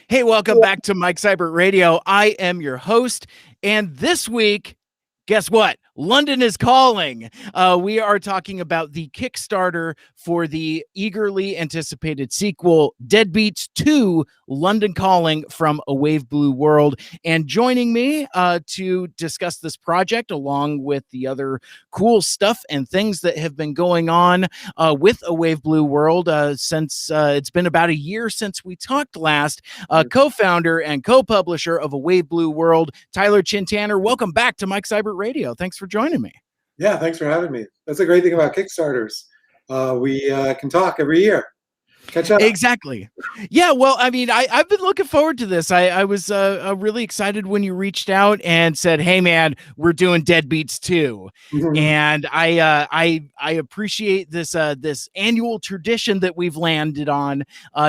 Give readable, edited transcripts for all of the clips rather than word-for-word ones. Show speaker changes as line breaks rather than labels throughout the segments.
Hey, welcome back to Mike Seibert Radio. I am your host, and this week, guess what? London is calling. We are talking about the Kickstarter for the eagerly anticipated sequel, Deadbeats 2, London Calling from A Wave Blue World. And joining me to discuss this project, along with the other cool stuff and things that have been going on with A Wave Blue World since it's been about a year since we talked last, co-founder and co-publisher of A Wave Blue World, Tyler Chintanner. Welcome back to Mike Seibert Radio. Thanks for joining me.
Yeah, thanks for having me. That's a great thing about Kickstarters. We can talk every year. Catch up.
Exactly. Yeah, well, I mean, I've been looking forward to this. I was really excited when you reached out and said, "Hey, man, we're doing Deadbeats 2."
Mhm.
And I appreciate this this annual tradition that we've landed on,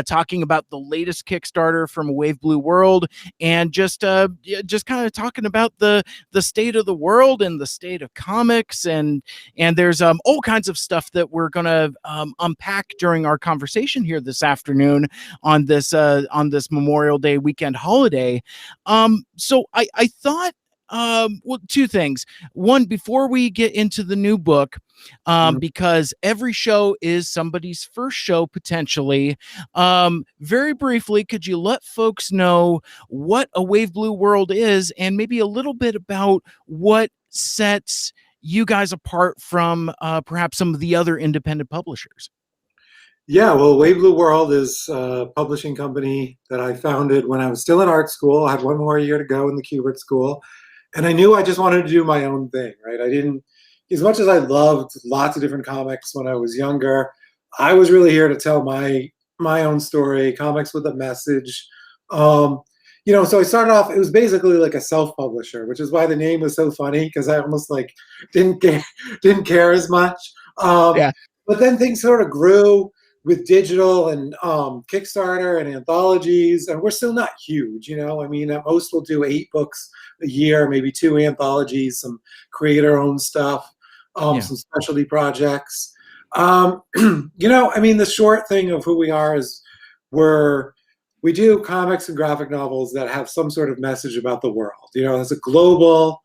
talking about the latest Kickstarter from A Wave Blue World, and just kind of talking about the state of the world and the state of comics, and there's all kinds of stuff that we're gonna unpack during our conversation here this afternoon on this Memorial Day weekend holiday. So I thought, well, two things. One, before we get into the new book, because every show is somebody's first show potentially. Very briefly, could you let folks know what A Wave Blue World is, and maybe a little bit about what sets you guys apart from perhaps some of the other independent publishers?
Yeah, well, Wave Blue World is a publishing company that I founded when I was still in art school. I had one more year to go in the Kubert School. And I knew I just wanted to do my own thing, right? I didn't, as much as I loved lots of different comics when I was younger, I was really here to tell my own story, comics with a message. So I started off, it was basically like a self-publisher, which is why the name was so funny, because I almost like didn't care as much.
Yeah.
But then things sort of grew with digital and Kickstarter and anthologies, and we're still not huge, I mean, at most we'll do 8 books a year, maybe 2 anthologies, some creator-owned stuff, some specialty projects. I mean, the short thing of who we are is we do comics and graphic novels that have some sort of message about the world. It's a global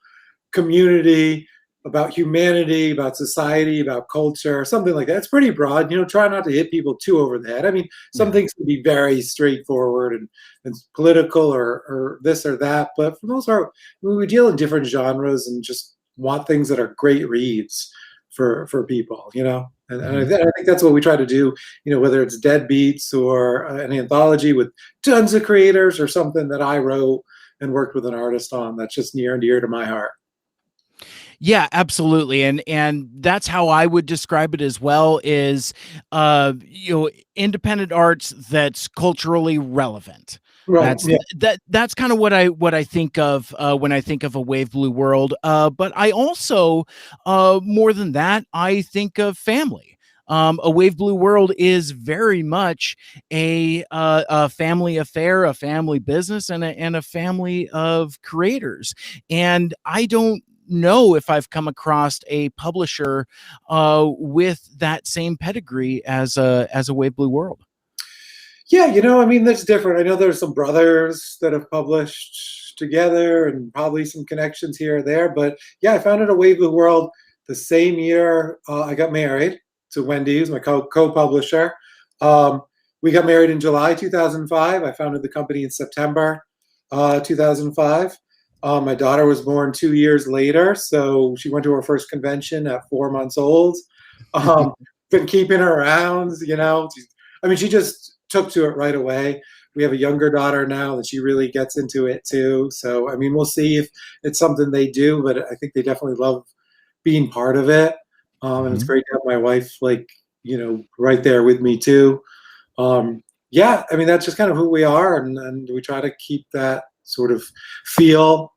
community about humanity, about society, about culture, something like that. It's pretty broad. Try not to hit people too over the head. I mean, some things can be very straightforward and political or this or that, but for the most part, we deal in different genres and just want things that are great reads for people, And I think that's what we try to do, whether it's Deadbeats or an anthology with tons of creators or something that I wrote and worked with an artist on that's just near and dear to my heart.
Yeah, absolutely. And that's how I would describe it as well, is independent arts that's culturally relevant.
Right.
That's kind of what I think of when I think of A Wave Blue World. But I also, more than that, I think of family. A Wave Blue World is very much a family affair, a family business, and a family of creators. And I don't know if I've come across a publisher with that same pedigree as a Wave Blue World.
Yeah, I mean, that's different. I know there's some brothers that have published together and probably some connections here or there. But yeah, I founded A Wave Blue World the same year I got married to Wendy, who's my co-publisher. We got married in July 2005. I founded the company in September 2005. My daughter was born 2 years later, so she went to her first convention at 4 months old. Been keeping her around, I mean, she just took to it right away. We have a younger daughter now that she really gets into it too. So, I mean, we'll see if it's something they do, but I think they definitely love being part of it. And it's great to have my wife, right there with me too. yeah, I mean, that's just kind of who we are, and we try to keep that sort of feel,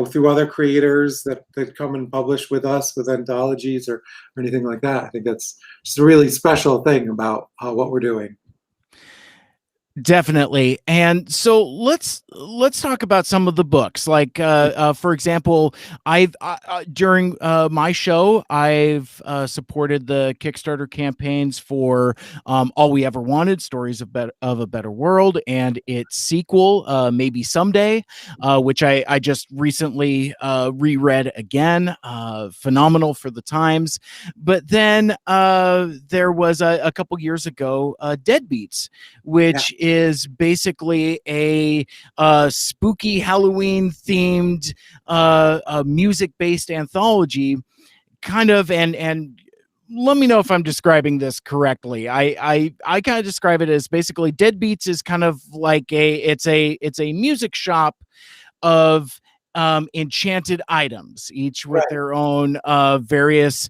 through other creators that come and publish with us with anthologies or anything like that. I think that's just a really special thing about what we're doing.
Definitely. And so let's talk about some of the books. Like for example, I've during my show, I've supported the Kickstarter campaigns for All We Ever Wanted: Stories of a Better World, and its sequel, Maybe Someday, which I just recently reread again. Phenomenal for the times. But then there was a couple years ago, Deadbeats,
Yeah,
which is basically a spooky Halloween themed music based anthology, kind of. And let me know if I'm describing this correctly. I kind of describe it as basically Deadbeats is kind of like it's a music shop of enchanted items, each with
right,
their own various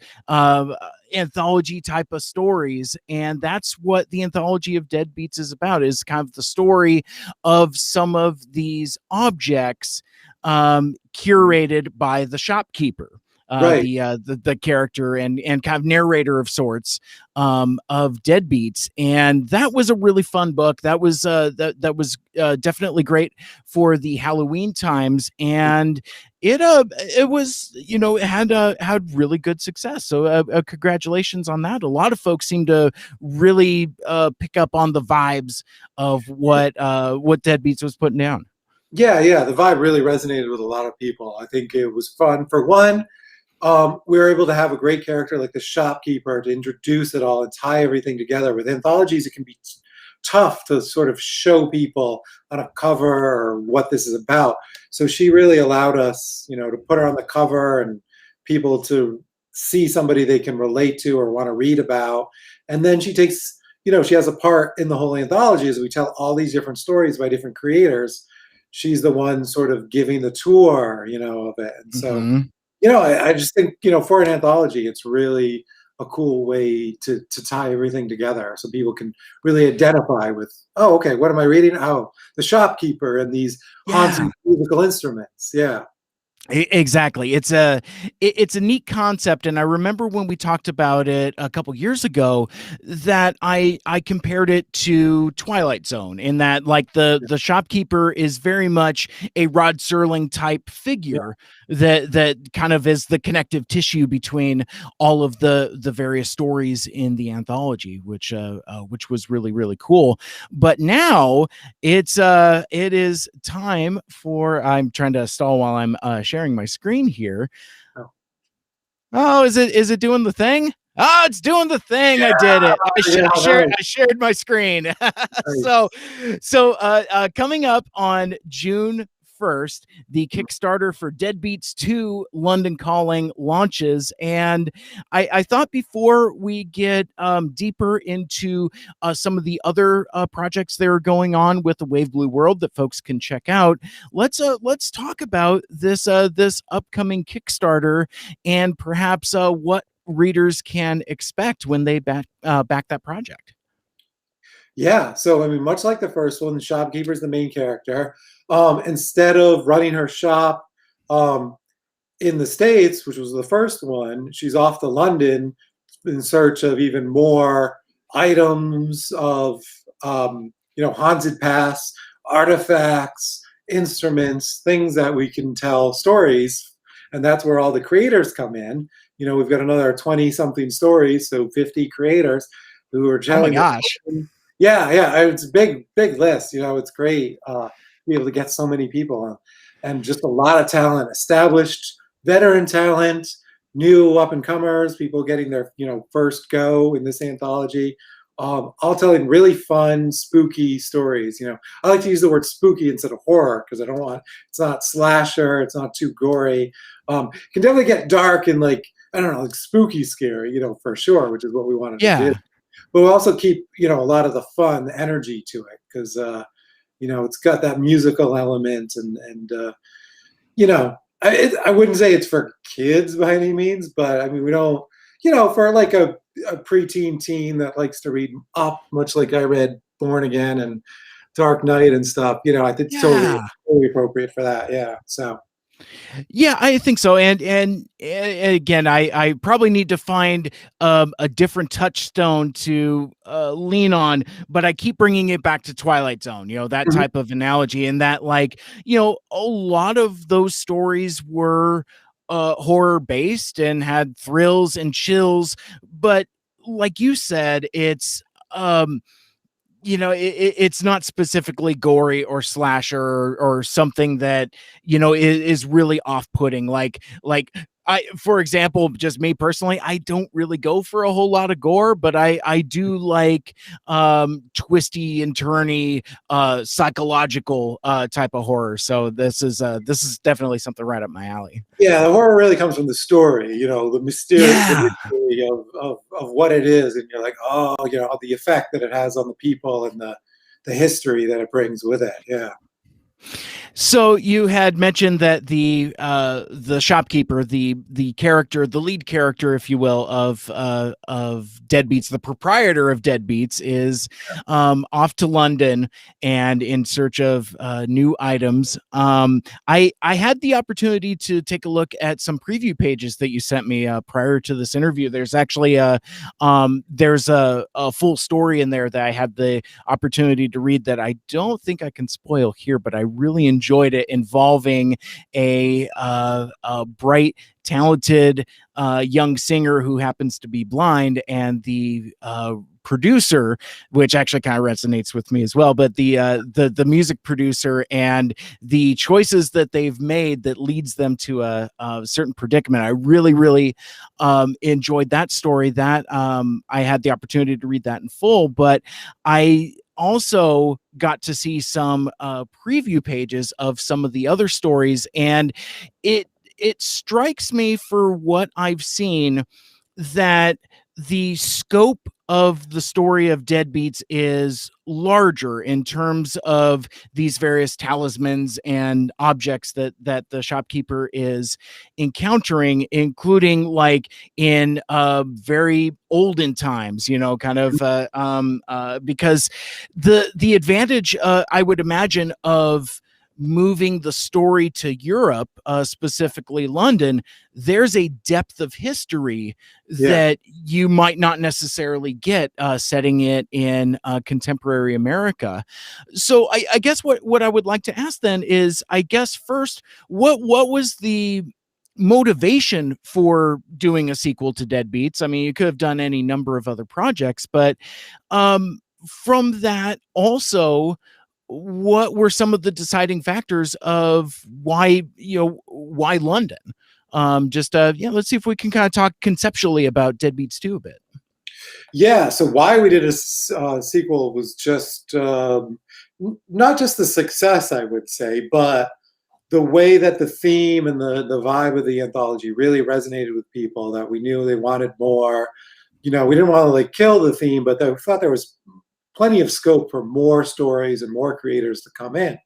anthology type of stories. And that's what the anthology of Deadbeats is about, is kind of the story of some of these objects curated by the shopkeeper.
right.
The character and kind of narrator of sorts of Deadbeats, and that was a really fun book. That was definitely great for the Halloween times, and it was, it had really good success. So congratulations on that. A lot of folks seem to really pick up on the vibes of what Deadbeats was putting down.
Yeah, yeah. The vibe really resonated with a lot of people. I think it was fun. For one, we were able to have a great character like the shopkeeper to introduce it all and tie everything together. With anthologies, it can be tough to sort of show people on a cover or what this is about. So she really allowed us, to put her on the cover and people to see somebody they can relate to or want to read about. And then she takes, she has a part in the whole anthology as we tell all these different stories by different creators. She's the one sort of giving the tour, of it. And so,
Mm-hmm.
I just think, for an anthology, it's really a cool way to tie everything together so people can really identify with, oh, okay, what am I reading? Oh, the shopkeeper and these
Yeah.
haunted musical instruments. Yeah.
Exactly. It's a neat concept, and I remember when we talked about it a couple years ago that I compared it to Twilight Zone, in that, like, the shopkeeper is very much a Rod Serling type
Yeah.
figure that kind of is the connective tissue between all of the various stories in the anthology, which was really, really cool. But now it is time for, I'm trying to stall while I'm sharing my screen here.
Oh,
Oh, is it doing the thing? Oh, it's doing the thing. I did it.
yeah, nice,
I shared my screen. so
nice.
coming up on June 1st, the Kickstarter for Deadbeats 2 London Calling launches. And I thought before we get deeper into some of the other projects that are going on with the Wave Blue World that folks can check out, let's talk about this upcoming Kickstarter, and perhaps what readers can expect when they back that project.
Yeah. So, I mean, much like the first one, the shopkeeper is the main character. Instead of running her shop, um, in the States, which was the first one, she's off to London in search of even more items of, haunted past, artifacts, instruments, things that we can tell stories. And that's where all the creators come in. We've got another 20 something stories, so 50 creators who are
Oh my
telling their
gosh.
own. Yeah, yeah, it's a big list. It's great to be able to get so many people on, and just a lot of talent, established veteran talent, new up and comers, people getting their first go in this anthology, all telling really fun, spooky stories. I like to use the word spooky instead of horror because I don't want, it's not slasher, it's not too gory. Can definitely get dark and, like, I don't know, like spooky scary, for sure, which is what we wanted to do.
Yeah.
But we also keep a lot of the fun, the energy to it because it's got that musical element and you know, I wouldn't say it's for kids by any means, but I mean, we don't, for like a preteen teen that likes to read up, much like I read Born Again and Dark Knight and stuff. I think it's
Yeah.
totally appropriate for that. Yeah. So.
Yeah, I think so. And again, I probably need to find a different touchstone to lean on, but I keep bringing it back to Twilight Zone, that
Mhm.
type of analogy, and that, like, a lot of those stories were horror based and had thrills and chills, but like you said, um it's not specifically gory or slasher or something that is really off-putting, like for example, just me personally, I don't really go for a whole lot of gore, but I do like twisty and turny psychological type of horror. So this is definitely something right up my alley.
Yeah, the horror really comes from the story, the
Yeah.
mystery of what it is, and you're like, oh, the effect that it has on the people and the history that it brings with it. Yeah.
So you had mentioned that the shopkeeper, the character, the lead character, if you will, of Deadbeats, the proprietor of Deadbeats, is off to London and in search of new items. I had the opportunity to take a look at some preview pages that you sent me prior to this interview. There's actually there's a full story in there that I had the opportunity to read that I don't think I can spoil here, but I really enjoyed it, involving a bright, talented young singer who happens to be blind, and the producer, which actually kind of resonates with me as well, but the music producer and the choices that they've made that leads them to a certain predicament. I really enjoyed that story. That I had the opportunity to read that in full, but I also got to see some preview pages of some of the other stories, and it strikes me, for what I've seen, that the scope of the story of Deadbeats is larger in terms of these various talismans and objects that the shopkeeper is encountering, including like in very olden times, kind of because the advantage, I would imagine, of moving the story to Europe, specifically London, there's a depth of history
Yeah.
that you might not necessarily get setting it in contemporary America. So I guess what I would like to ask then is, I guess first, what was the motivation for doing a sequel to Deadbeats? I mean, you could have done any number of other projects, but from that also, what were some of the deciding factors of why London? Just yeah, let's see if we can kind of talk conceptually about Deadbeats 2 a bit.
Yeah. So why we did a sequel was just not just the success, I would say, but the way that the theme and the vibe of the anthology really resonated with people, that we knew they wanted more. We didn't want to like kill the theme, but we thought there was plenty of scope for more stories and more creators to come in.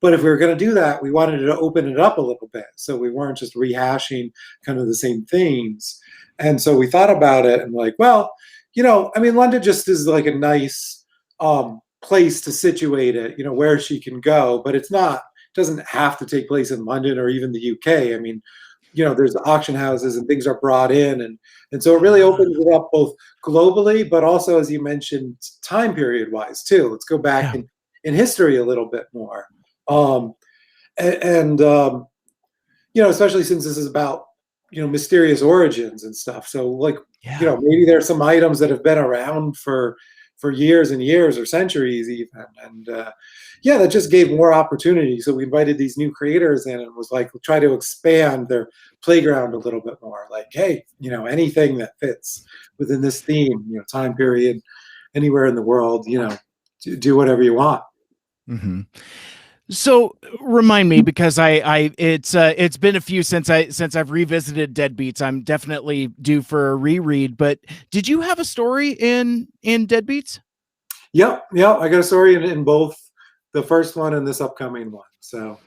But if we were going to do that, we wanted to open it up a little bit, so we weren't just rehashing kind of the same themes. And so we thought about it and like, well, I mean, London just is like a nice place to situate it, where she can go, but doesn't have to take place in London or even the UK. I mean, there's auction houses and things are brought in, and so it really opens it up both globally, but also, as you mentioned, time period wise too. Let's go back
Yeah.
in history a little bit more, um, and especially since this is about mysterious origins and stuff. So like,
Yeah.
maybe there's some items that have been around for years and years or centuries even, and yeah, that just gave more opportunity. So we invited these new creators in and was like, we'll try to expand their playground a little bit more. Like, hey, anything that fits within this theme, time period, anywhere in the world, do whatever you want.
Mm-hmm. So remind me, because it's been a few since I've revisited Deadbeats. I'm definitely due for a reread. But did you have a story in Deadbeats?
Yep. I got a story in both the first one and this upcoming one. So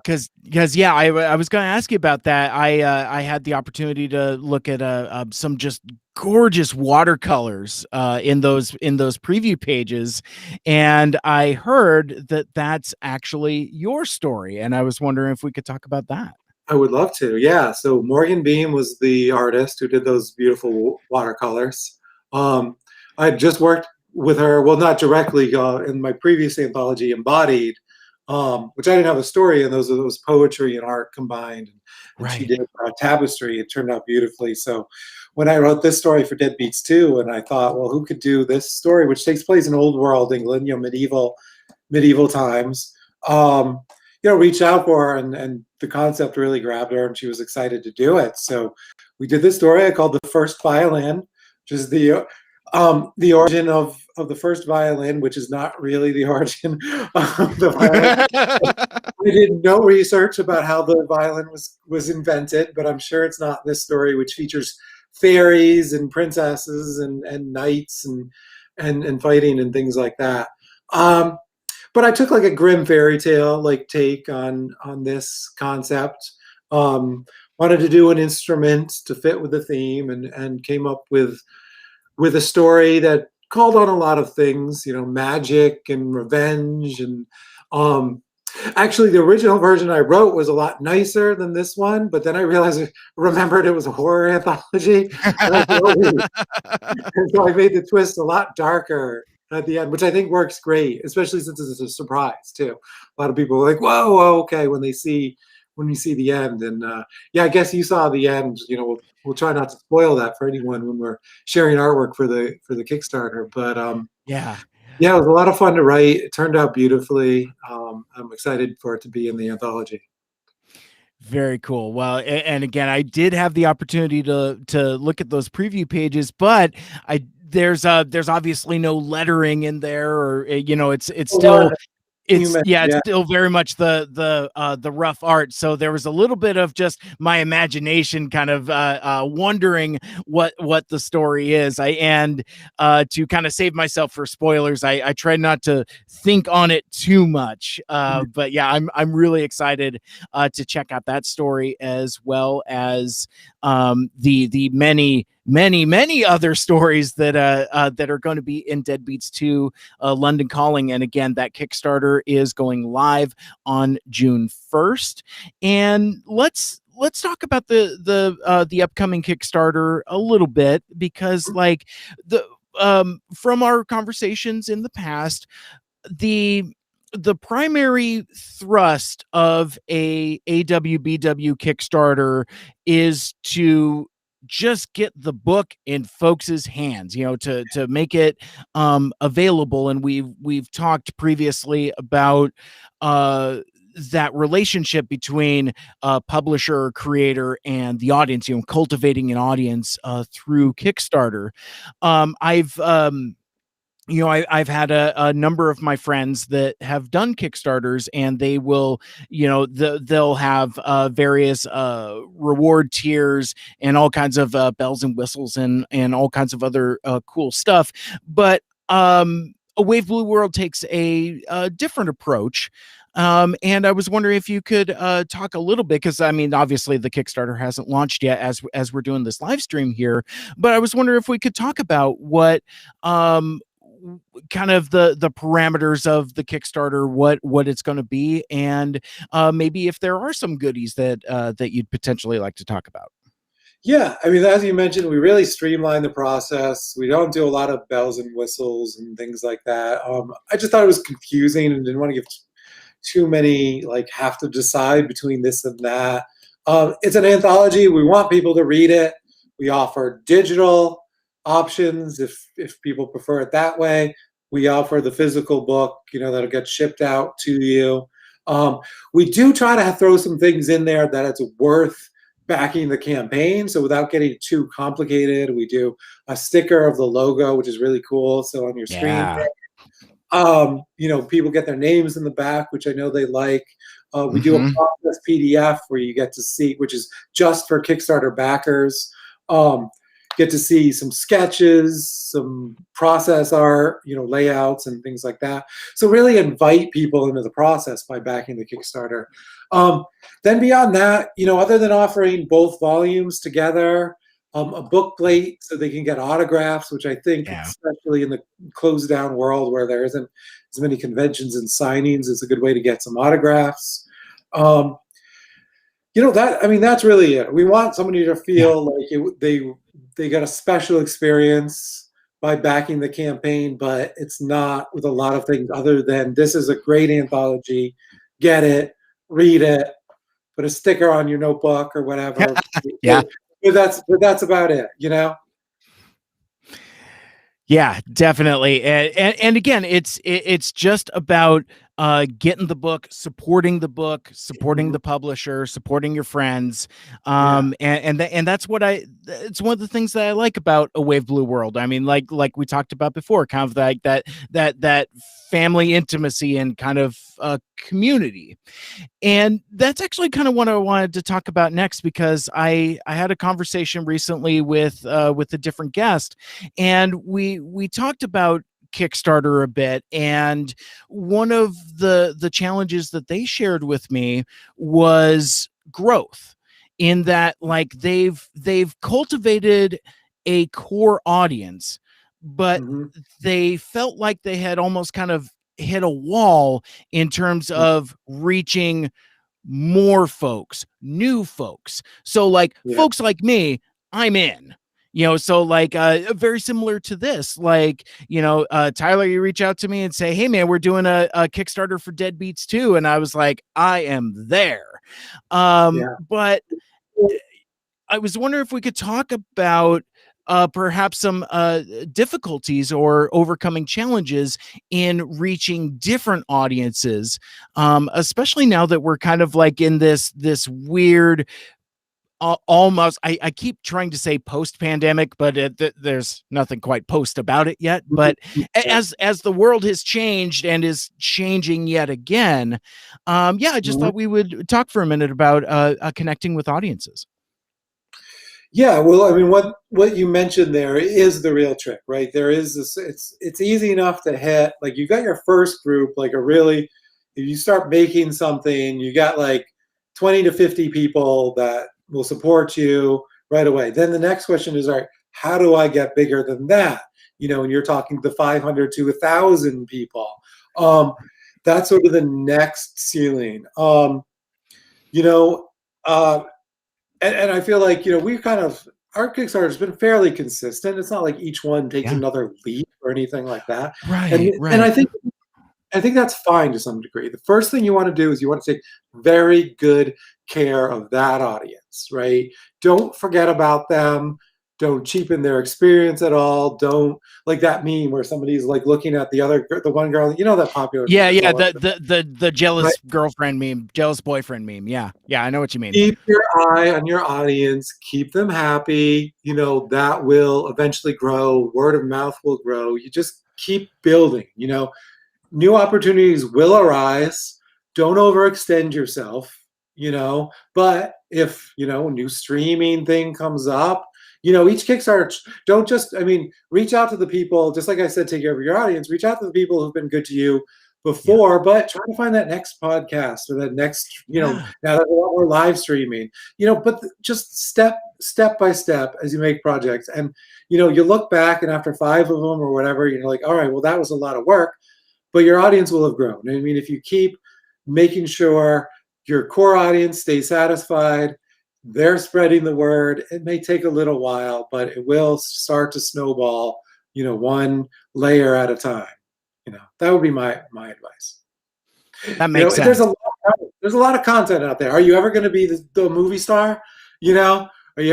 Because yeah, I was going to ask you about that. I had the opportunity to look at some just gorgeous watercolors in those preview pages, and I heard that that's actually your story, and I was wondering if we could talk about that.
I would love to. Yeah. So Morgan Beam was the artist who did those beautiful watercolors. Um, I just worked with her, well, not directly, in my previous anthology, Embodied, which I didn't have a story in. Those was poetry and art combined. And she
Right.
did tapestry. It turned out beautifully. So when I wrote this story for Deadbeats 2, and I thought, well, who could do this story, which takes place in old world England, medieval times. Reached out for her, and the concept really grabbed her, and she was excited to do it. So we did this story I called The First Violin, which is the origin of the first violin, which is not really the origin of the violin. We did no research about how the violin was invented, but I'm sure it's not this story, which features fairies and princesses and knights and fighting and things like that. But I took like a grim fairy tale like take on this concept. Wanted to do an instrument to fit with the theme, and came up with a story that called on a lot of things, magic and revenge. And actually, the original version I wrote was a lot nicer than this one, but then I remembered it was a horror anthology. And so I made the twist a lot darker at the end, which I think works great, especially since it's a surprise too. A lot of people are like, "Whoa, okay," when you see the end. And yeah, I guess you saw the end. We'll try not to spoil that for anyone when we're sharing artwork for the Kickstarter. But
Yeah.
yeah, it was a lot of fun to write. It turned out beautifully. I'm excited for it to be in the anthology.
Very cool. Well, and again, I did have the opportunity to look at those preview pages, but there's obviously no lettering in there, or it's still it's still very much the rough art. So there was a little bit of just my imagination kind of wondering what the story is. To kind of save myself for spoilers, I tried not to think on it too much. But yeah, I'm really excited to check out that story, as well as the many other stories that are going to be in Deadbeats 2 London Calling. And again, that Kickstarter is going live on June 1st. And let's talk about the upcoming Kickstarter a little bit, because like from our conversations in the past, the primary thrust of a AWBW Kickstarter is to just get the book in folks' hands, to make it available. And we've talked previously about that relationship between publisher, creator, and the audience, cultivating an audience through Kickstarter. I've had a number of my friends that have done Kickstarters, and they will, they'll have various reward tiers and all kinds of bells and whistles and all kinds of other cool stuff. But A Wave Blue World takes a different approach. And I was wondering if you could talk a little bit, because I mean, obviously the Kickstarter hasn't launched yet as we're doing this live stream here, but I was wondering if we could talk about what kind of the parameters of the Kickstarter, what it's going to be, and maybe if there are some goodies that you'd potentially like to talk about.
Yeah, I mean, as you mentioned, we really streamline the process. We don't do a lot of bells and whistles and things like that. I just thought it was confusing and didn't want to give too many, like, have to decide between this and that. It's an anthology. We want people to read it. We offer digital options if people prefer it that way. We offer the physical book, that'll get shipped out to you. We do try to throw some things in there that it's worth backing the campaign. So without getting too complicated, we do a sticker of the logo, which is really cool. So on your screen, people get their names in the back, which I know they like. We do a process PDF where you get to see, which is just for Kickstarter backers. get to see some sketches, some process art, layouts and things like that. So really invite people into the process by backing the Kickstarter. Then beyond that, other than offering both volumes together, a book plate so they can get autographs, which I think, especially in the closed down world where there isn't as many conventions and signings, is a good way to get some autographs. That's really it. We want somebody to feel like they got a special experience by backing the campaign, but it's not with a lot of things other than this is a great anthology. Get it, read it, put a sticker on your notebook or whatever. But that's about it,
Yeah, definitely. And again, it's just about getting the book, supporting the publisher, supporting your friends. And that's what it's one of the things that I like about A Wave Blue World. I mean, like we talked about before, kind of like that family intimacy and kind of community. And that's actually kind of what I wanted to talk about next, because I had a conversation recently with a different guest, and we talked about Kickstarter a bit, and one of the challenges that they shared with me was growth, in that like they've cultivated a core audience, but they felt like they had almost kind of hit a wall in terms of reaching more folks, new folks. So like folks like me, I'm in. So like very similar to this, like, Tyler, you reach out to me and say, hey man, we're doing a Kickstarter for Deadbeats 2. And I was like, I am there. But I was wondering if we could talk about perhaps some difficulties or overcoming challenges in reaching different audiences, especially now that we're kind of like in this weird, almost, I keep trying to say post-pandemic, but there's nothing quite post about it yet. But as the world has changed and is changing yet again, I just thought we would talk for a minute about connecting with audiences.
Yeah, well, I mean, what you mentioned there is the real trick, right? There is this. It's easy enough to hit. Like you got your first group, like if you start making something, you got like 20 to 50 people that will support you right away. Then the next question is, all right, how do I get bigger than that? And you're talking to 500 to 1,000 people. That's sort of the next ceiling. And I feel like, our Kickstarter has been fairly consistent. It's not like each one takes another leap or anything like that.
Right.
And I think that's fine to some degree. The first thing you want to do is you want to take very good care of that audience, right? Don't forget about them. Don't cheapen their experience at all. Don't, like that meme where somebody's like looking at the one girl, that popular.
The jealous girlfriend meme, jealous boyfriend meme. Yeah, I know what you mean.
Keep your eye on your audience. Keep them happy. That will eventually grow. Word of mouth will grow. You just keep building. New opportunities will arise. Don't overextend yourself. But if a new streaming thing comes up, each Kickstarter, don't just, reach out to the people, just like I said, take care of your audience, reach out to the people who've been good to you before, but try to find that next podcast or that next, now that we're live streaming, but just step by step as you make projects. And, you look back and after 5 of them or whatever, you're like, all right, well, that was a lot of work, but your audience will have grown. If you keep making sure your core audience stays satisfied, they're spreading the word. It may take a little while, but it will start to snowball, one layer at a time. That would be my advice.
That makes sense.
There's a lot of content out there. Are you ever going to be the movie star? Are you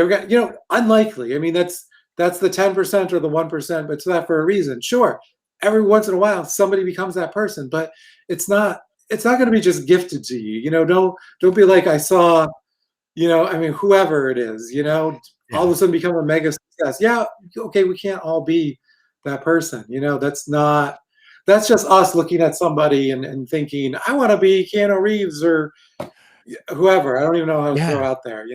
ever going? Unlikely. That's the 10% or the 1%, but it's that for a reason. Sure, every once in a while somebody becomes that person, but it's not going to be just gifted to you. Don't be like I saw. Whoever it is, all of a sudden become a mega success. Yeah, okay, we can't all be that person. That's just us looking at somebody and thinking, I want to be Keanu Reeves or whoever. I don't even know how to throw out there.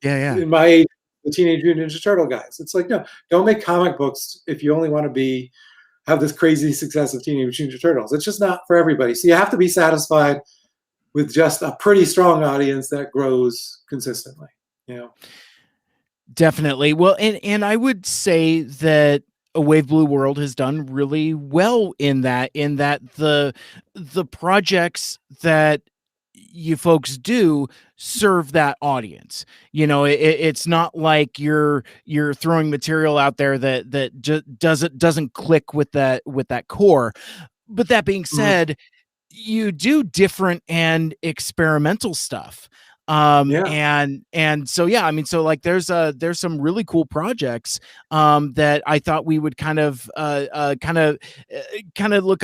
In my age, the Teenage Mutant Ninja Turtle guys. It's like, no, don't make comic books if you only want to have this crazy success of Teenage Mutant Ninja Turtles. It's just not for everybody. So you have to be satisfied with just a pretty strong audience that grows consistently, you know?
Definitely. Well, and I would say that A Wave Blue World has done really well in that the projects that you folks do serve that audience. You know, it's not like you're throwing material out there that just doesn't click with that core. But that being said, you do different and experimental stuff.
Yeah.
And so, yeah, I mean, so like there's some really cool projects that I thought we would kind of look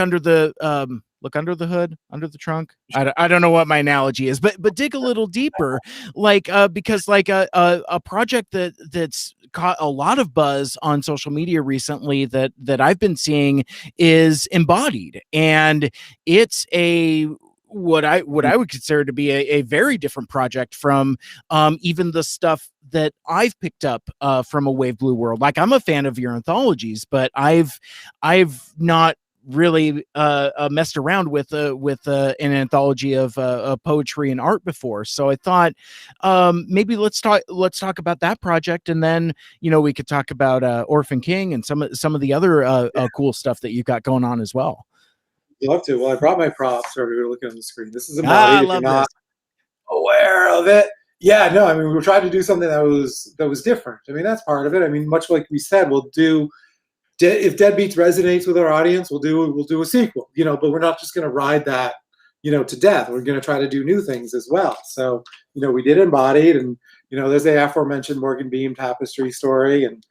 under the hood, under the trunk. I don't know what my analogy is, but dig a little deeper, like because like a project that's caught a lot of buzz on social media recently that I've been seeing is Embodied, and it's what I would consider to be a very different project from even the stuff that I've picked up from A Wave Blue World. Like, I'm a fan of your anthologies, but I've not really messed around with an anthology of poetry and art before. So I thought maybe let's talk about that project, and then we could talk about Orphan King and some of the other cool stuff that you've got going on as well.
Love to. Well, I brought my props for everybody looking on the screen. This is
I
Embodied. If you're not aware of it, yeah, no, I mean, we were trying to do something that was different. I mean, that's part of it. I mean, much like we said, we'll do if Deadbeats resonates with our audience, we'll do a sequel, but we're not just going to ride that, to death. We're going to try to do new things as well. So, we did Embodied, and there's the aforementioned Morgan Beam tapestry story, and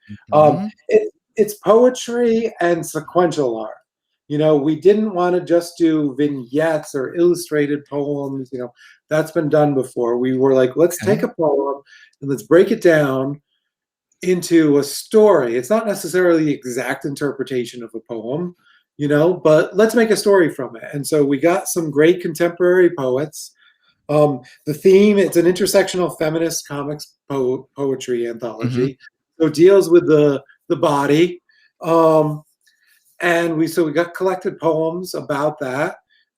it's poetry and sequential art. We didn't want to just do vignettes or illustrated poems. That's been done before. We were like, let's take a poem and let's break it down into a story. It's not necessarily the exact interpretation of a poem, but let's make a story from it. And so we got some great contemporary poets. The theme, it's an intersectional feminist comics poetry anthology. So it deals with the body. And we got collected poems about that.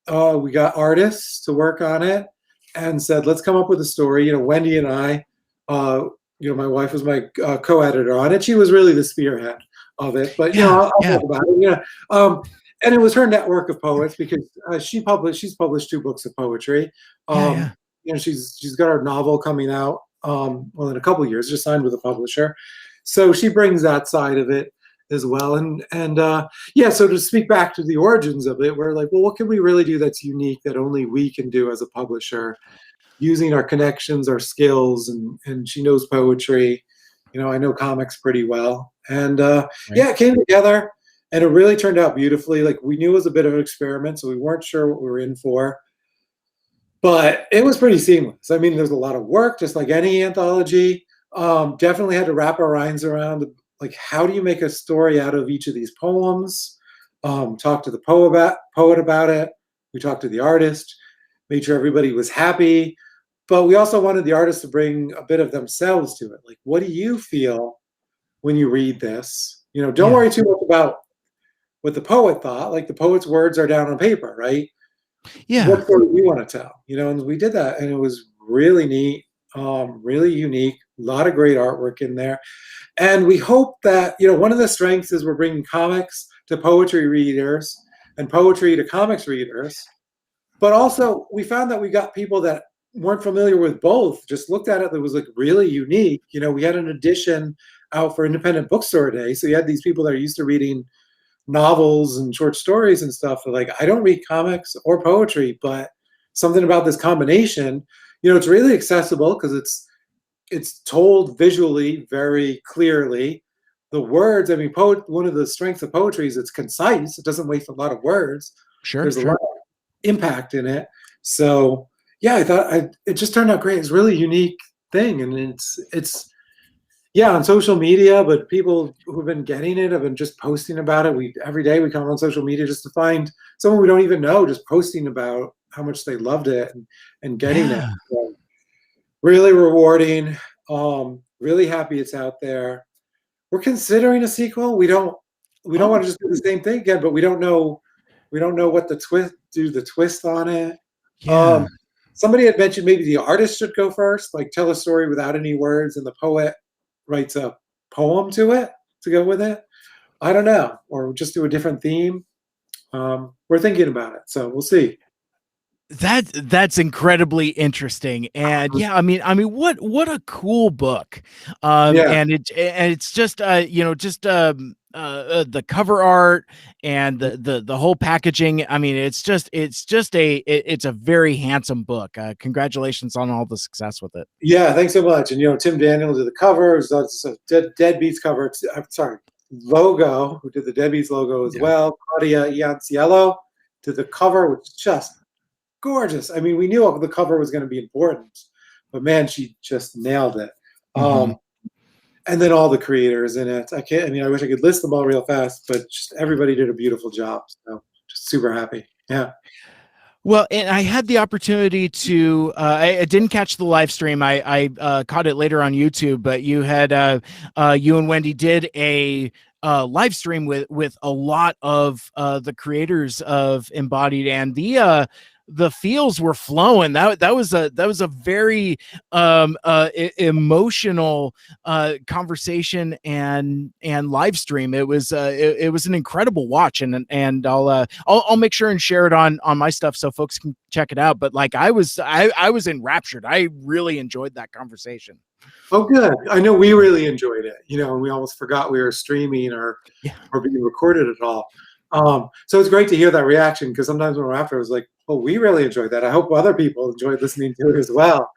We got artists to work on it and said, let's come up with a story. Wendy and I, my wife was my co-editor on it. She was really the spearhead of it, but I'll talk about it. And it was her network of poets, because she's published 2 books of poetry. She's got her novel coming out in a couple of years, just signed with a publisher. So she brings that side of it as well. So to speak back to the origins of it, we're like, well, what can we really do that's unique that only we can do as a publisher, using our connections, our skills, and she knows poetry. I know comics pretty well. And it came together, and it really turned out beautifully. Like, we knew it was a bit of an experiment, so we weren't sure what we were in for. But it was pretty seamless. I mean, there's a lot of work, just like any anthology. Definitely had to wrap our minds around, like, how do you make a story out of each of these poems? Talk to the poet about it. We talked to the artist, made sure everybody was happy. But we also wanted the artist to bring a bit of themselves to it. Like, what do you feel when you read this? Don't worry too much about what the poet thought. Like, the poet's words are down on paper, right?
Yeah.
What story do you want to tell? And we did that, and it was really neat, really unique. A lot of great artwork in there. And we hope that, one of the strengths is we're bringing comics to poetry readers and poetry to comics readers. But also, we found that we got people that weren't familiar with both, just looked at it, that was like really unique. We had an edition out for Independent Bookstore Day. So you had these people that are used to reading novels and short stories and stuff. They're like, I don't read comics or poetry, but something about this combination, it's really accessible because it's told visually very clearly. The words, I mean, one of the strengths of poetry is it's concise. It doesn't waste a lot of words. There's a lot of impact in it. So yeah, I thought it just turned out great. It's a really unique thing, and it's on social media, but people who've been getting it have been just posting about it. Every day we come on social media just to find someone we don't even know, just posting about how much they loved it and getting it. So, really rewarding. Really happy it's out there. We're considering a sequel. We don't
Oh,
want to just do the same thing again, but we don't know what the twist on it.
yeah.
Um, Somebody had mentioned maybe the artist should go first, like tell a story without any words, and the poet writes a poem to it to go with it. I don't know, or just do a different theme. We're thinking about it, so we'll see.
That's incredibly interesting. And yeah, what a cool book.
Yeah,
And it's just just the cover art and the whole packaging. I mean, it's a very handsome book. Congratulations on all the success with it.
yeah. Thanks so much. And Tim Daniel did the cover. It's a Deadbeats cover. I'm sorry, logo. Who did the Deadbeats logo as
Yeah.
well? Claudia Ianciello did the cover, which is just gorgeous. I mean, we knew the cover was going to be important, but man, she just nailed it.
Mhm.
And then all the creators in it. I can't. I mean, I wish I could list them all real fast, but just everybody did a beautiful job. So just super happy. Yeah.
Well, and I had the opportunity to. I didn't catch the live stream. I caught it later on YouTube. But you and Wendy did a live stream with a lot of the creators of Embodied, and the feels were flowing. That was a very emotional conversation and live stream. It was an incredible watch, and I'll make sure and share it on my stuff so folks can check it out. But like I was enraptured. I really enjoyed that conversation.
Oh, good. I know we really enjoyed it. And we almost forgot we were streaming
Yeah.
or being recorded at all. So it's great to hear that reaction because sometimes when we're after, I was like, "Oh, we really enjoyed that. I hope other people enjoyed listening to it as well."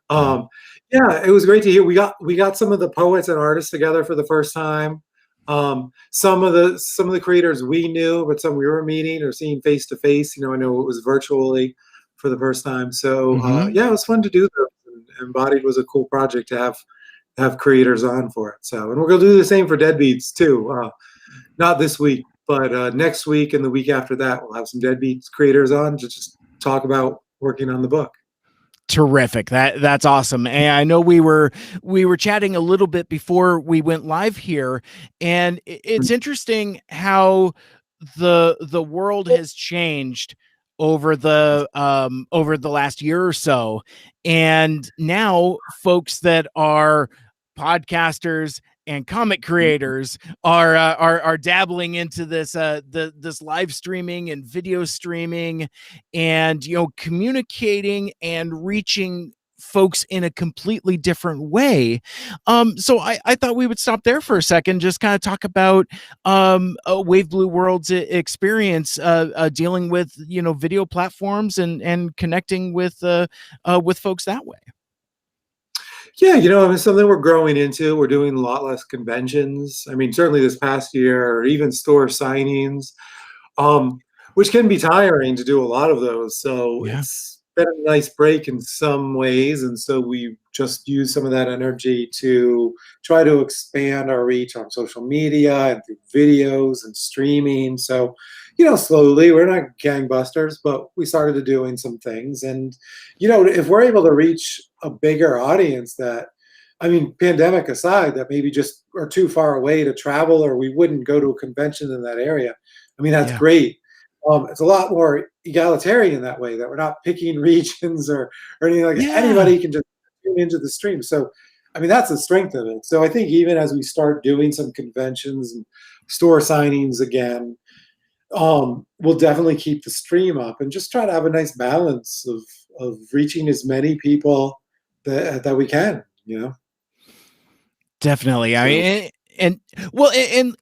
Yeah.
Um, yeah, it was great to hear. We got some of the poets and artists together for the first time. Some of the creators we knew, but some we were meeting or seeing face to face. I know it was virtually for the first time. So
Hmm.
yeah, it was fun to do those. And Embodied was a cool project to have creators on for it. So, and we're gonna do the same for Deadbeats too. Not this week, but next week and the week after that, we'll have some Deadbeats creators on to just talk about working on the book.
Terrific. That's awesome. And I know we were chatting a little bit before we went live here, and it's interesting how the world has changed over the last year or so. And now folks that are podcasters and comic creators are dabbling into this live streaming and video streaming, and communicating and reaching folks in a completely different way. So I thought we would stop there for a second, just kind of talk about Wave Blue World's experience dealing with video platforms and connecting with folks that way.
Yeah, I mean, something we're growing into. We're doing a lot less conventions. I mean, certainly this past year, or even store signings, um, which can be tiring to do a lot of those. So
Yeah.
it's been a nice break in some ways. And so we just use some of that energy to try to expand our reach on social media and through videos and streaming. So, slowly, we're not gangbusters, but we started doing some things. And, if we're able to reach a bigger audience I mean, pandemic aside, that maybe just are too far away to travel or we wouldn't go to a convention in that area. I mean, that's
Yeah.
great. It's a lot more egalitarian that way, that we're not picking regions or anything like that.
Yeah.
Anybody can just tune into the stream. So, I mean, that's the strength of it. So I think even as we start doing some conventions and store signings again, we'll definitely keep the stream up and just try to have a nice balance of reaching as many people that we can.
Definitely. I
So
mean, and well,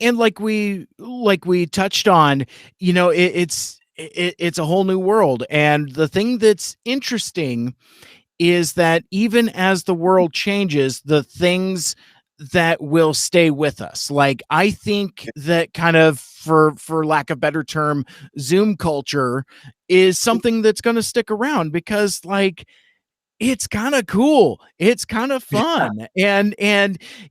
and like we touched on, it's a whole new world. And the thing that's interesting is that even as the world changes, the things that will stay with us. Like I think that kind of for lack of better term, Zoom culture is something that's going to stick around because like it's kind of cool. It's kind of fun. And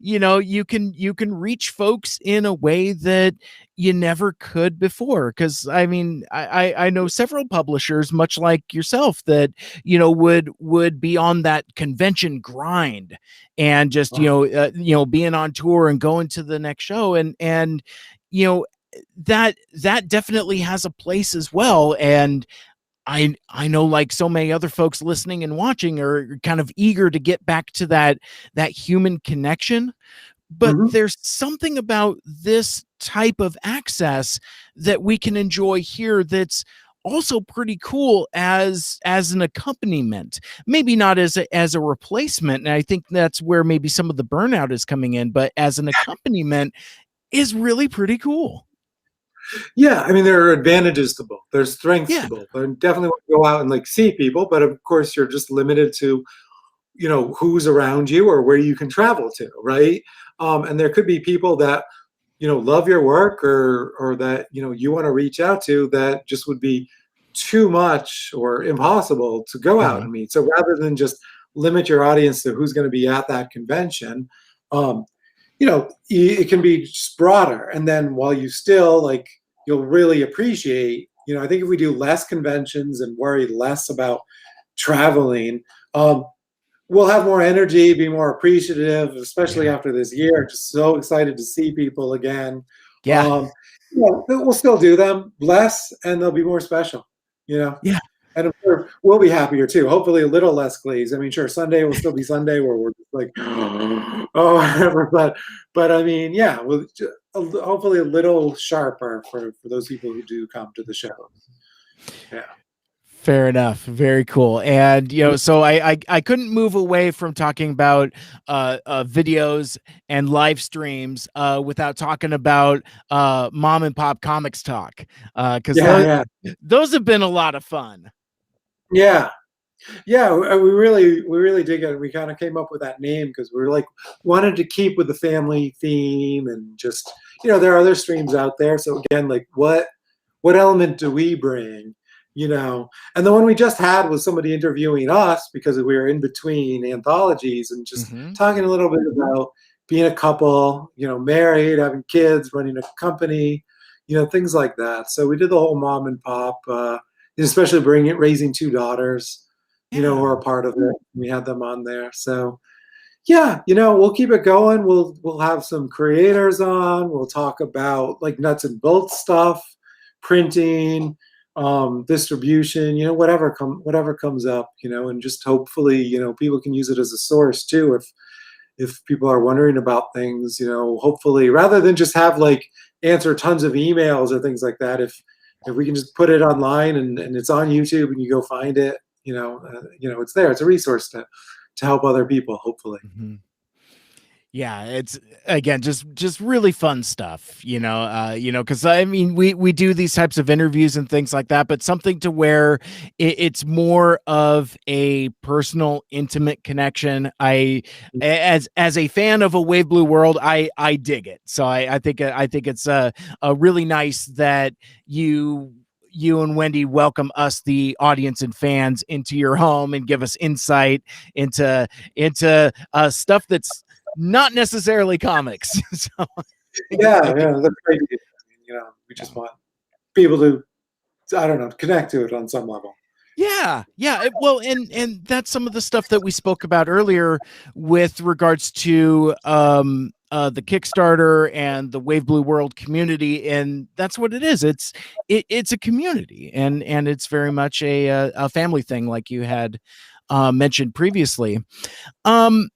you can reach folks in a way that you never could before. Cause I mean, I know several publishers, much like yourself, that, would be on that convention grind and just, being on tour and going to the next show. And, you know, that definitely has a place as well. And I know, like so many other folks listening and watching are kind of eager to get back to that human connection, but
Mhm.
there's something about this type of access that we can enjoy here that's also pretty cool as an accompaniment, maybe not as a replacement. And I think that's where maybe some of the burnout is coming in, but as an accompaniment is really pretty cool.
Yeah, I mean, there are advantages to both. There's strengths
Yeah.
to both. I definitely want to go out and like see people, but of course, you're just limited to who's around you or where you can travel to, right? And there could be people that love your work or that you want to reach out to that just would be too much or impossible to go out
Uh-huh.
and meet. So rather than just limit your audience to who's going to be at that convention, um, it can be just broader. And then while you still like, you'll really appreciate, I think if we do less conventions and worry less about traveling, we'll have more energy, be more appreciative, especially
Yeah.
after this year. Just so excited to see people again.
Yeah.
We'll still do them less, and they'll be more special. You know,
Yeah.
and I'm sure we'll be happier too. Hopefully, a little less glazed. I mean, sure, Sunday will still be Sunday where we're just like, oh, whatever. But I mean, yeah, hopefully a little sharper for those people who do come to the show. Yeah.
Fair enough. Very cool. And so I couldn't move away from talking about videos and live streams without talking about mom and pop comics talk, because
Yeah, yeah,
those have been a lot of fun.
yeah. Yeah, we really dig it. We kind of came up with that name because we were like wanted to keep with the family theme and just there are other streams out there. So again, like what element do we bring? And the one we just had was somebody interviewing us because we were in between anthologies and just
Hmm.
talking a little bit about being a couple, married, having kids, running a company, things like that. So we did the whole mom and pop, especially raising two daughters who
Yeah.
are part of it. We had them on there. So yeah, we'll keep it going. We'll have some creators on. We'll talk about like nuts and bolts stuff, printing, distribution, whatever comes up, and just hopefully, people can use it as a source too. If people are wondering about things, hopefully rather than just have like answer tons of emails or things like that, if we can just put it online and it's on YouTube and you go find it, it's there. It's a resource to help other people, hopefully.
Mhm. Yeah, it's again just really fun stuff, because I mean we do these types of interviews and things like that, but something to where it's more of a personal, intimate connection. As a fan of A Wave Blue World, I dig it. So I think it's a really nice that you and Wendy welcome us, the audience and fans, into your home and give us insight into stuff that's not necessarily comics. So
Yeah, that's great. We just want people to, I don't know, connect to it on some level.
yeah. Well, and that's some of the stuff that we spoke about earlier with regards to the Kickstarter and the Wave Blue World community, and that's what it is. It's a community, and it's very much a family thing, like you had mentioned previously. Um,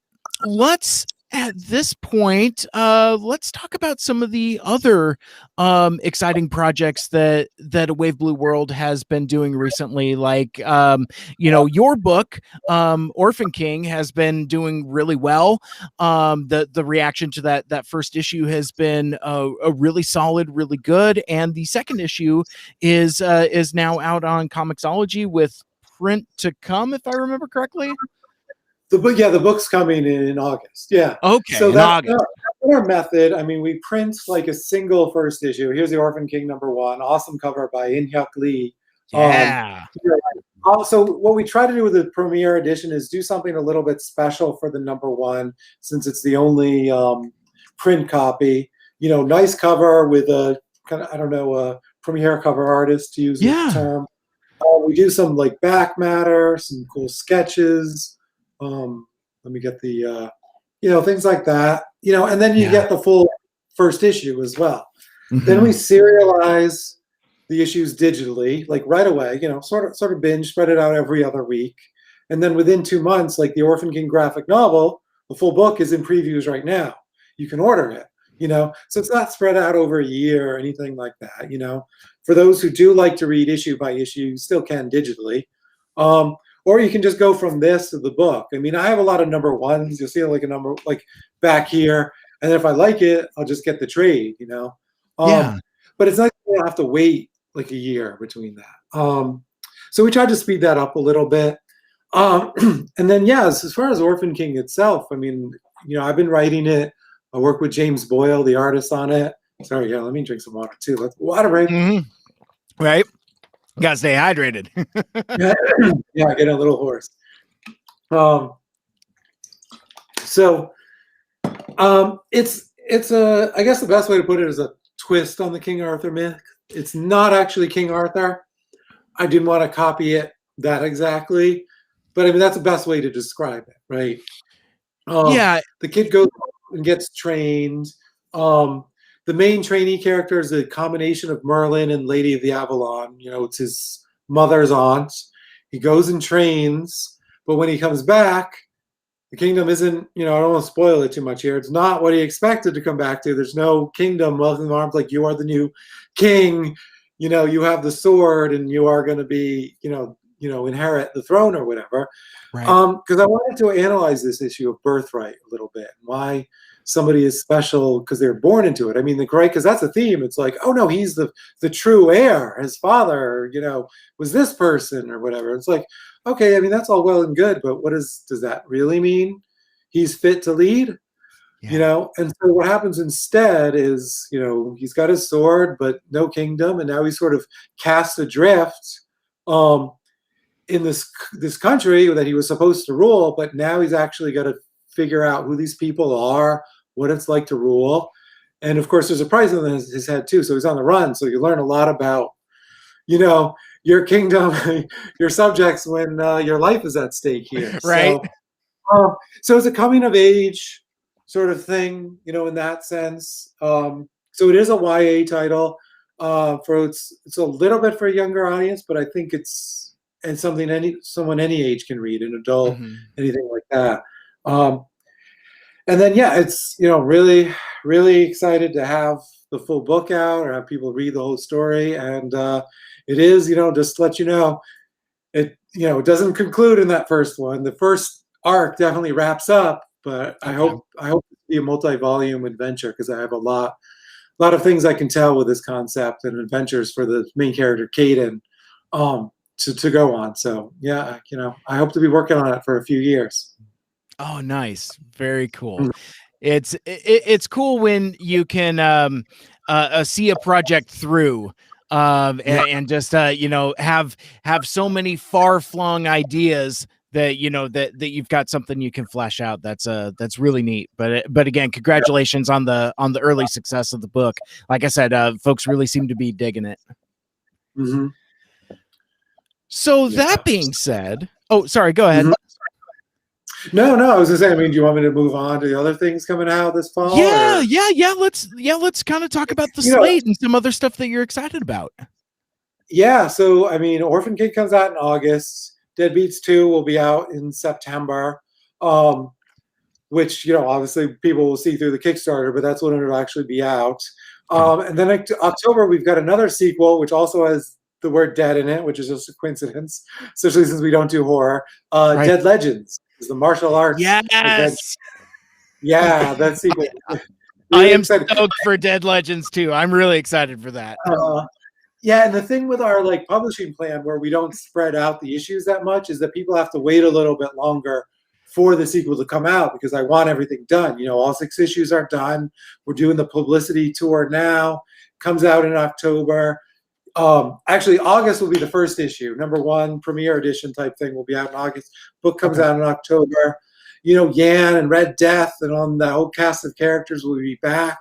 let's at this point let's talk about some of the other exciting projects that A Wave Blue World has been doing recently, like your book, Orphan King, has been doing really well. The reaction to that first issue has been a really solid, really good, and the second issue is now out on Comixology with print to come, if I remember correctly.
The book's coming in August. Yeah.
Okay,
So
in
that's
August.
our method. I mean, we print like a single first issue. Here's the Orphan King #1, awesome cover by In Hyuk Lee. Um,
Yeah.
So what we try to do with the premiere edition is do something a little bit special for the #1, since it's the only print copy. Nice cover with a kind of, I don't know, a premiere cover artist, to use the
Yeah.
term. We do some like back matter, some cool sketches. Let me get the, things like that. And then you get the full first issue as well. Then we serialize the issues digitally, like right away, sort of binge, spread it out every other week. And then within 2 months, like the Orphan King graphic novel, the full book is in previews right now. You can order it, so it's not spread out over a year or anything like that. For those who do like to read issue by issue, you still can digitally. Or you can just go from this to the book. I mean, I have a lot of #1s. You'll see like a number like back here. And if I like it, I'll just get the trade, But it's nice you don't have to wait like a year between that. So we tried to speed that up a little bit. And then, as far as Orphan King itself, I mean, I've been writing it. I work with James Boyle, the artist, on it. Sorry, let me drink some water too. Let's water break.
Right. Gotta stay hydrated.
Yeah, I get a little hoarse. It's a, I guess the best way to put it is a twist on the King Arthur myth. It's not actually King Arthur. I didn't want to copy it that exactly, but I mean that's the best way to describe it, right? The kid goes and gets trained. The main trainee character is a combination of Merlin and Lady of the Avalon. It's his mother's aunt. He goes and trains, but when he comes back, the kingdom isn't, I don't want to spoil it too much here. It's not what he expected to come back to. There's no kingdom, welcome arms, like you are the new king. You have the sword and you are going to be, inherit the throne or whatever.
Right.
Because I wanted to analyze this issue of birthright a little bit. Why somebody is special because they're born into it. I mean, because that's a theme. It's like, oh no, he's the true heir. His father, was this person or whatever. It's like, okay, I mean, that's all well and good, but does that really mean he's fit to lead?
Yeah.
And so what happens instead is, he's got his sword, but no kingdom. And now he's sort of cast adrift in this country that he was supposed to rule, but now he's actually got to figure out who these people are, what it's like to rule. And of course, there's a price on his head too. So he's on the run. So you learn a lot about, your kingdom, your subjects when your life is at stake here.
Right.
So it's a coming of age sort of thing, in that sense. So it is a YA title. It's a little bit for a younger audience, but I think it's something someone any age can read, an adult, anything like that. And then, it's, really, really excited to have the full book out or have people read the whole story. And it is, just to let you know, it doesn't conclude in that first one. The first arc definitely wraps up, but I hope to be a multi-volume adventure because I have a lot of things I can tell with this concept and adventures for the main character, Caden, to go on. So, I hope to be working on it for a few years.
Oh, nice. Very cool. It's cool when you can see a project through and just have so many far-flung ideas that that you've got something you can flesh out. That's really neat. But again, congratulations on the early success of the book. Like I said, folks really seem to be digging it. So that being said, oh, sorry, go ahead.
No, I was just saying, I mean, do you want me to move on to the other things coming out this fall?
Yeah. Let's kind of talk about the slate and some other stuff that you're excited about.
Yeah. So, I mean, Orphan King comes out in August. Deadbeats 2 will be out in September, which, obviously people will see through the Kickstarter, but that's when it'll actually be out. And then October, we've got another sequel, which also has the word dead in it, which is just a coincidence, especially since we don't do horror. Dead Legends is the martial arts.
Yes.
Yeah, that sequel.
I am stoked for Dead Legends too. I'm really excited for that.
Yeah, and the thing with our publishing plan where we don't spread out the issues that much is that people have to wait a little bit longer for the sequel to come out because I want everything done. All 6 issues are done. We're doing the publicity tour now. Comes out in October. Actually, August will be the first issue. #1 premiere edition type thing will be out in August. Book comes out in October. You know, Yan and Red Death and on the whole cast of characters will be back.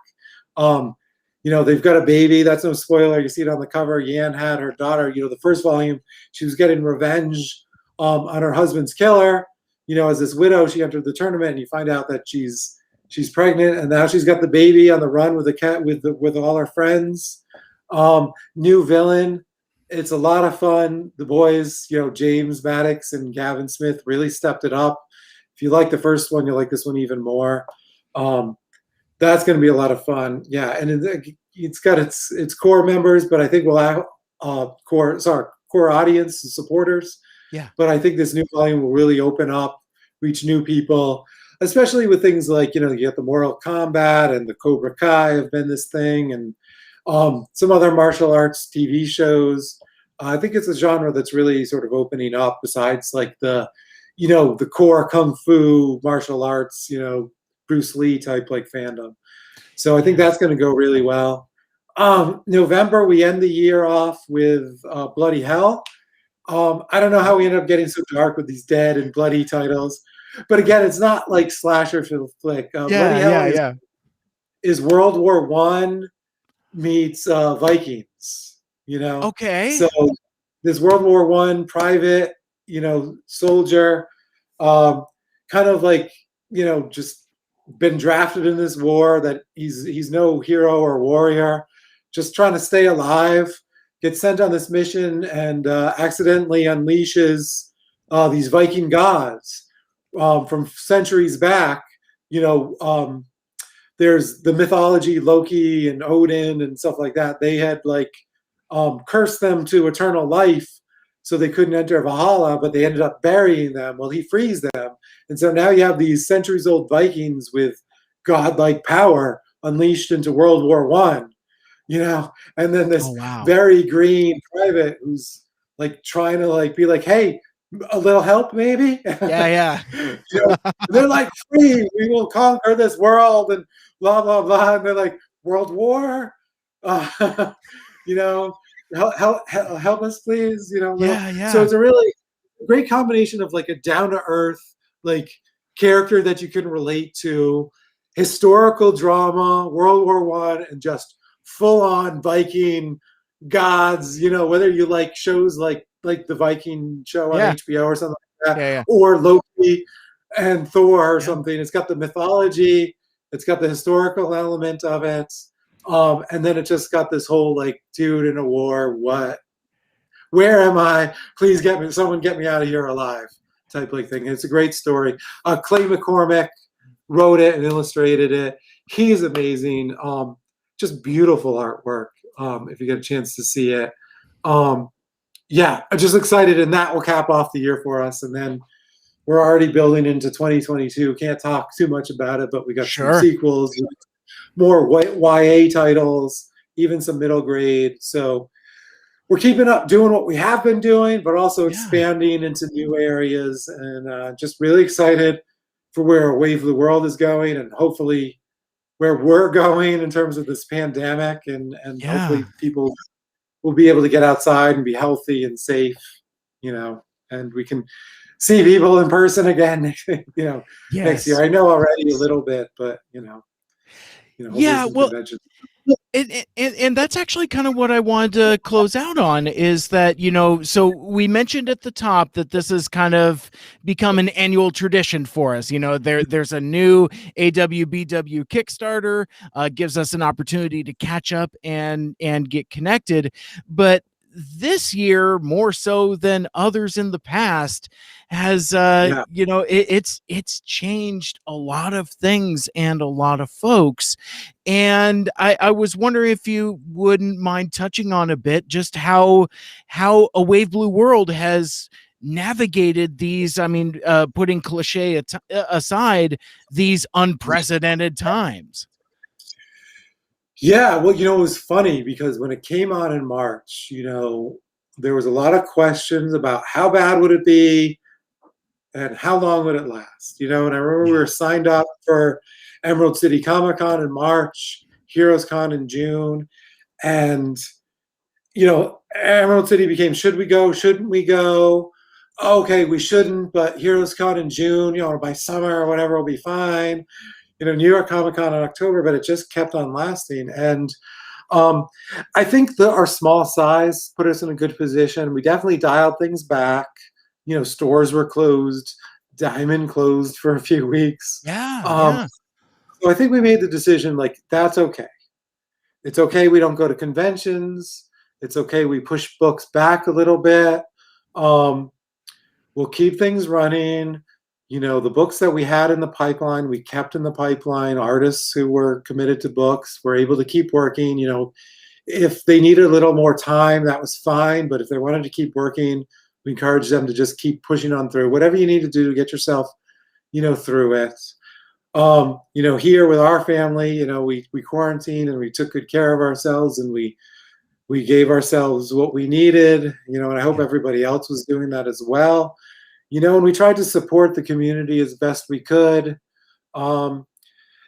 You know, they've got a baby. That's no spoiler. You see it on the cover. Yan had her daughter. You know, the first volume, she was getting revenge on her husband's killer. You know, as this widow, she entered the tournament, and you find out that she's pregnant, and now she's got the baby on the run with the cat with all her friends. New villain. It's a lot of fun. The boys, you know, James Maddox and Gavin Smith really stepped it up. If you like the first one, you'll like this one even more. That's going to be a lot of fun. Yeah, and it's got its core members, but I think we'll have core audience and supporters.
Yeah.
But I think this new volume will really open up, reach new people, especially with things like, you know, you got the Mortal Kombat and the Cobra Kai have been this thing, and some other martial arts TV shows. I think it's a genre that's really sort of opening up besides like the, you know, the core kung fu martial arts, you know, Bruce Lee type like fandom. So I think that's going to go really well. November, we end the year off with Bloody Hell. I don't know how we end up getting so dark with these dead and bloody titles, but again, it's not like slasher flick. Bloody Hell is World War I meets Vikings, you know?
Okay.
So this World War I private, you know, soldier, kind of like, you know, just been drafted in this war that he's no hero or warrior, just trying to stay alive, gets sent on this mission and accidentally unleashes these Viking gods from centuries back. You know, there's the mythology, Loki and Odin and stuff like that. They had like cursed them to eternal life, so they couldn't enter Valhalla, but they ended up burying them. Well, he frees them. And so now you have these centuries-old Vikings with godlike power unleashed into World War I, you know? And then this very green private who's like trying to like be like, hey, a little help maybe?
Yeah.
You know, they're like, free, we will conquer this world and blah, blah, blah. And they're like, World War? You know? Help us, please. You know.
Yeah.
So it's a really great combination of like a down to earth like character that you can relate to, historical drama, World War I, and just full on Viking gods. You know, whether you like shows like the Viking show on HBO or something like that, or Loki and Thor or something. It's got the mythology, it's got the historical element of it. And then it just got this whole like, dude in a war, what? Where am I? Please get me, someone get me out of here alive, type like thing. It's a great story. Clay McCormick wrote it and illustrated it. He's amazing. Just beautiful artwork. If you get a chance to see it. Yeah, I'm just excited, and that will cap off the year for us. And then we're already building into 2022. Can't talk too much about it, but we got some sequels, more YA titles, even some middle grade. So we're keeping up doing what we have been doing, but also expanding into new areas, and just really excited for where Wave of the World is going, and hopefully where we're going in terms of this pandemic, and hopefully people will be able to get outside and be healthy and safe, you know, and we can see people in person again, you know, next year. I know already a little bit, but you know.
Yeah, well, and that's actually kind of what I wanted to close out on, is that, you know, so we mentioned at the top that this has kind of become an annual tradition for us. You know, there's a new AWBW Kickstarter, gives us an opportunity to catch up and get connected. But this year, more so than others in the past, has you know, it's changed a lot of things and a lot of folks. And I was wondering if you wouldn't mind touching on a bit just how A Wave Blue World has navigated these, I mean, putting cliche aside, these unprecedented times.
Yeah, well, you know, it was funny because when it came out in March, you know, there was a lot of questions about how bad would it be and how long would it last, you know. And I remember we were signed up for Emerald City Comic Con in March, Heroes Con in June, and Emerald City became, should we go? Shouldn't we go? Okay, we shouldn't, but Heroes Con in June, by summer or whatever, will be fine. New York Comic Con in October, but it just kept on lasting. And I think our small size put us in a good position. We definitely dialed things back. Stores were closed, Diamond closed for a few weeks.
Yeah.
So I think we made the decision, like, that's okay. It's okay we don't go to conventions. It's okay we push books back a little bit. We'll keep things running. The books that we had in the pipeline, we kept in the pipeline. Artists who were committed to books were able to keep working. If they needed a little more time, that was fine. But if they wanted to keep working, we encourage them to just keep pushing on through. Whatever you need to do to get yourself, through it. Here with our family, we quarantined and we took good care of ourselves, and we gave ourselves what we needed, and I hope everybody else was doing that as well. And we tried to support the community as best we could. I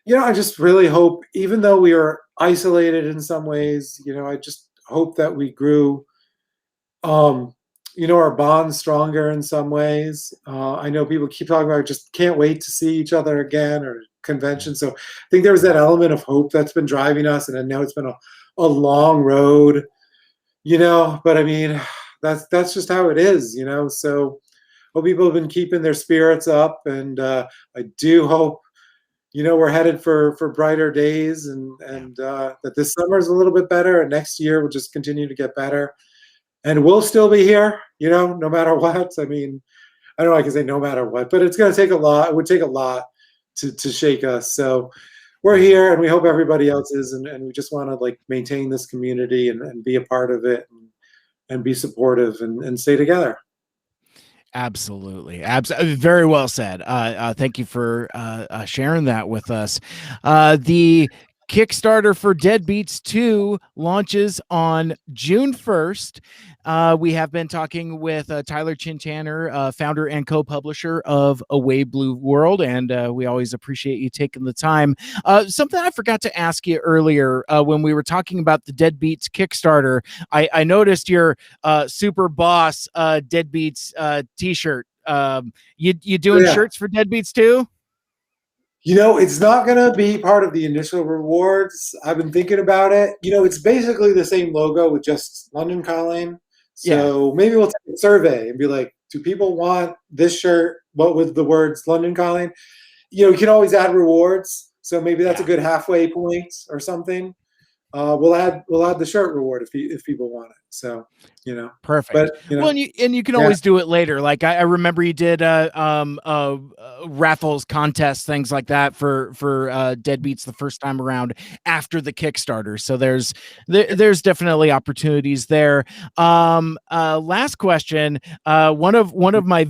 just really hope, even though we are isolated in some ways, I just hope that we grew, our bonds stronger in some ways. I know people keep talking about just can't wait to see each other again, or convention. So I think there was that element of hope that's been driving us. And I know it's been a long road, but I mean, that's just how it is, so hope people have been keeping their spirits up. And I do hope, we're headed for brighter days, and that this summer is a little bit better, and next year will just continue to get better. And we'll still be here, no matter what. I mean, I don't know, I can say no matter what, but it's going to take a lot. It would take a lot to shake us. So we're here, and we hope everybody else is. And we just want to maintain this community and be a part of it, and be supportive, and stay together.
Absolutely. Very well said. Thank you for sharing that with us. The Kickstarter for Deadbeats 2 launches on June 1st. We have been talking with Tyler Chin-Tanner, founder and co-publisher of AWBW World, and we always appreciate you taking the time. Something I forgot to ask you earlier when we were talking about the Deadbeats Kickstarter, I noticed your Super Boss Deadbeats t-shirt. You doing shirts for Deadbeats too?
It's not going to be part of the initial rewards. I've been thinking about it. It's basically the same logo with just London Calling. So maybe we'll take a survey and be like, do people want this shirt, but with the words London Calling? You can always add rewards. So maybe that's a good halfway point or something. We'll add the shirt reward if people want it. So,
perfect.
But,
well, and you can always do it later. Like I remember you did raffles, contests, things like that for Deadbeats the first time around after the Kickstarter. So there's definitely opportunities there. Last question. One of my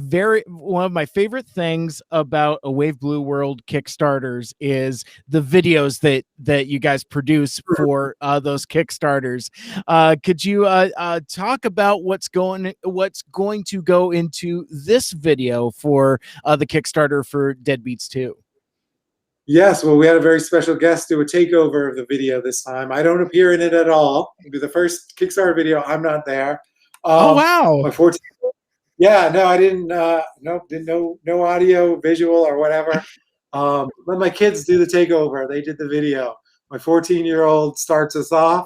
favorite things about AWBW World Kickstarters is the videos that you guys produce for those Kickstarters. Could you talk about what's going to go into this video for the Kickstarter for Deadbeats 2?
Yes, well, we had a very special guest do a takeover of the video this time. I don't appear in it at all. It'll be the first Kickstarter video I'm not there.
Oh wow!
My 14. Yeah, no, I didn't. No audio, visual, or whatever. Let my kids do the takeover. They did the video. My 14-year-old starts us off,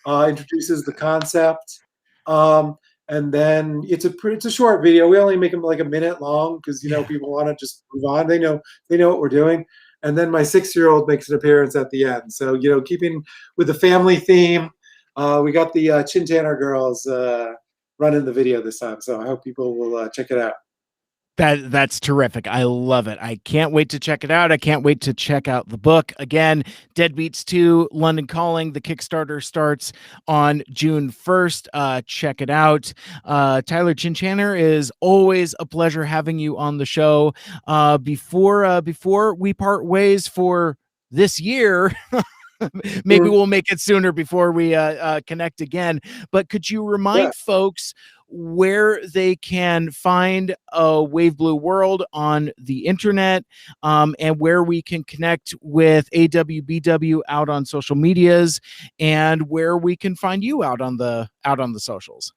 introduces the concept, and then it's a short video. We only make them like a minute long because people want to just move on. They know what we're doing. And then my 6-year-old makes an appearance at the end. So keeping with the family theme, we got the Chin-Tanner girls running the video this time. So I hope people will check it out.
That's terrific. I love it. I can't wait to check it out. I can't wait to check out the book. Again, Deadbeats 2, London Calling. The Kickstarter starts on June 1st. Check it out. Tyler Chin-Tanner, is always a pleasure having you on the show. Before we part ways for this year, maybe we'll make it sooner before we connect again. But could you remind folks where they can find a Wave Blue World on the internet, and where we can connect with AWBW out on social medias, and where we can find you out on the socials.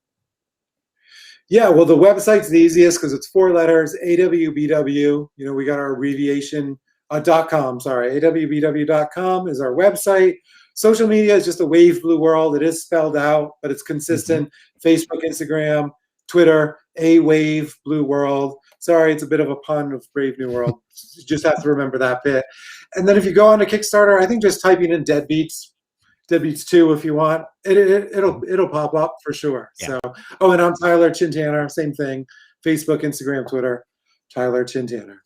Yeah, well, the website's the easiest because it's 4 letters, AWBW. We got our abbreviation, .com, sorry. AWBW.com is our website. Social media is just a Wave Blue World. It is spelled out, but it's consistent. Facebook, Instagram, Twitter, A Wave Blue World. Sorry, it's a bit of a pun of Brave New World. You just have to remember that bit. And then if you go on to Kickstarter, I think just typing in Deadbeats 2 if you want. It'll pop up for sure.
Yeah.
So, and I'm Tyler Chintanner, same thing. Facebook, Instagram, Twitter, Tyler Chintanner.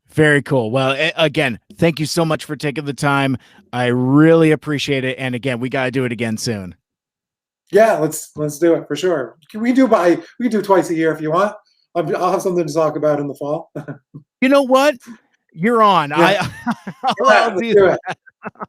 Very cool. Well, again, thank you so much for taking the time. I really appreciate it. And again, we got to do it again soon.
Yeah, let's do it for sure. We do twice a year if you want. I'll have something to talk about in the fall.
You know what? You're on.
Yeah.
I'll do
that.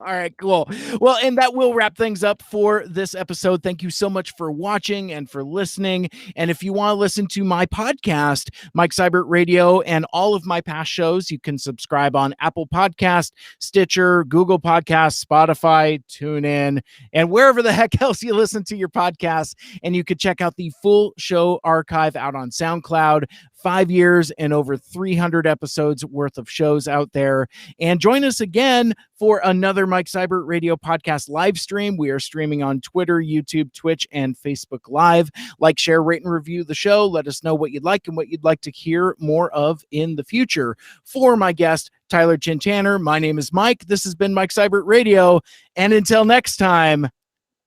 All right, cool. Well, and that will wrap things up for this episode. Thank you so much for watching and for listening. And if you want to listen to my podcast, Mike Seibert Radio, and all of my past shows, you can subscribe on Apple Podcast, Stitcher, Google Podcasts, Spotify, TuneIn, and wherever the heck else you listen to your podcasts. And you could check out the full show archive out on SoundCloud. 5 years and over 300 episodes worth of shows out there. And join us again for another Mike Seibert Radio podcast live stream. We are streaming on Twitter, YouTube, Twitch, and Facebook Live. Like, share, rate, and review the show. Let us know what you'd like and what you'd like to hear more of in the future. For my guest, Tyler Chintanner, my name is Mike. This has been Mike Seibert Radio. And until next time,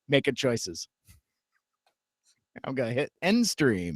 make good choices. I'm going to hit end stream.